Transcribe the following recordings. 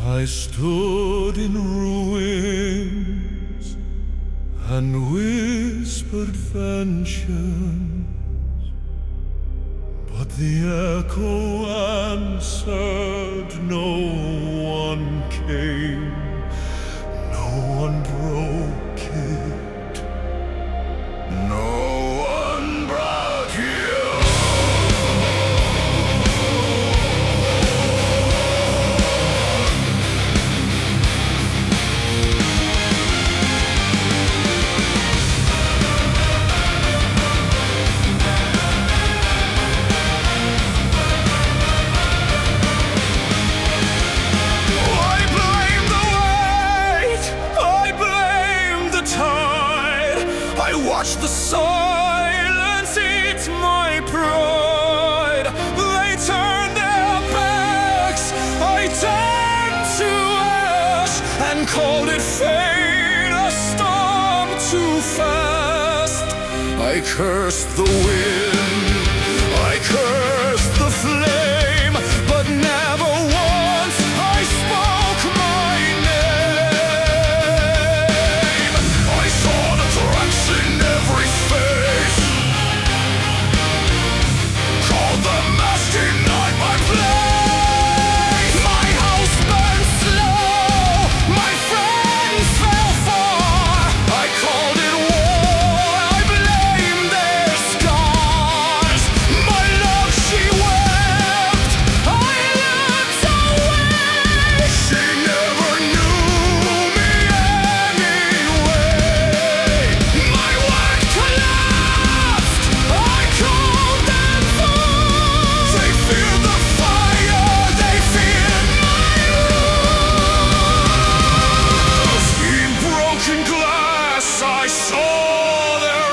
I stood in ruins and whispered vengeance, but the echo answered. No one came, no one broke it, no one brought you. Watch the silence eat my pride. They turned their backs, I turned to ash, and called it fate, a storm too fast. I cursed the wind, I cursed the flame, but never once I spoke my name. I saw the tracks in every face, called the mass, denied my place. My house burned slow, my friends fell far. I called it war, I blamed their scars. My love, she wept, I looked away. She never knew me anyway. My world collapsed, I called them fools. They feared the fire, they feared my rules. In broken glass I saw their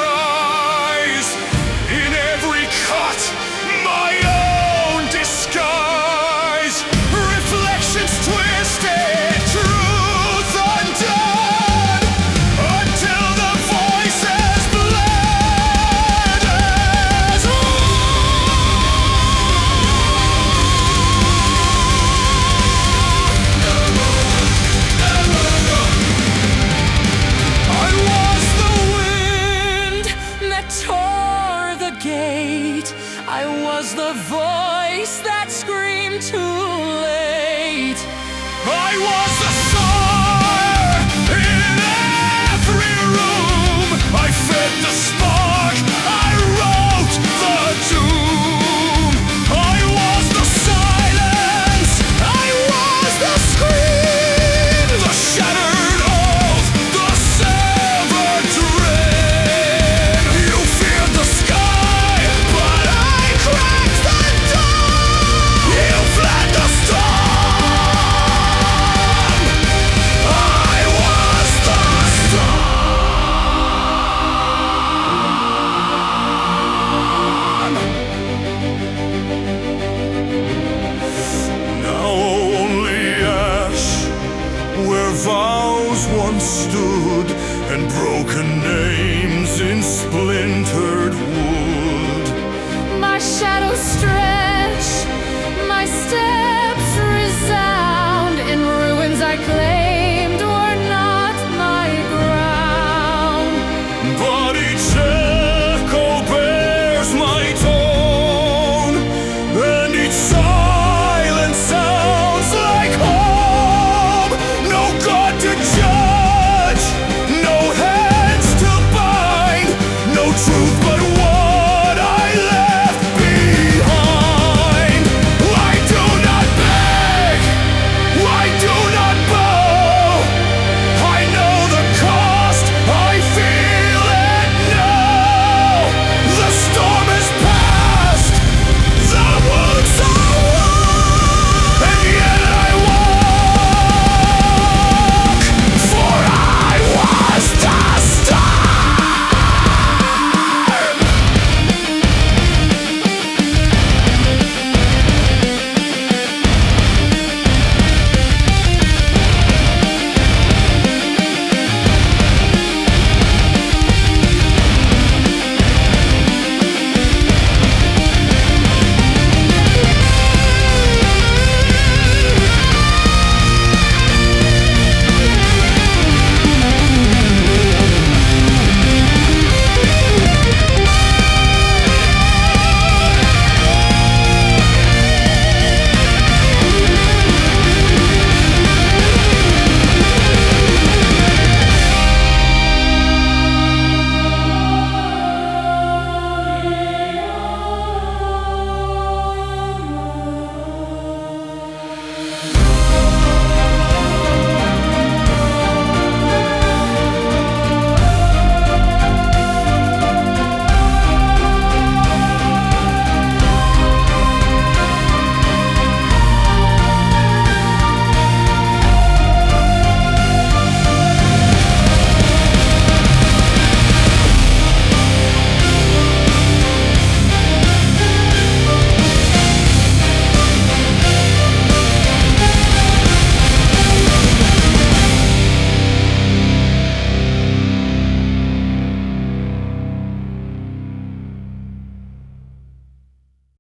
eyes, in every cut my own disguise. Reflections twisted, truth undone, until the voices bled as I was the wind that tore the gate. I was the voice that screamed too late. I was the fire in every room. I fed the spark, I wrote the doom. I was the silence, I was the scream, the shattered oath, the severed dream. You feared the sky, but I cracked the dawn. You fled the storm, I was the storm. Now only ash, where vows once stood, and broken names in splinters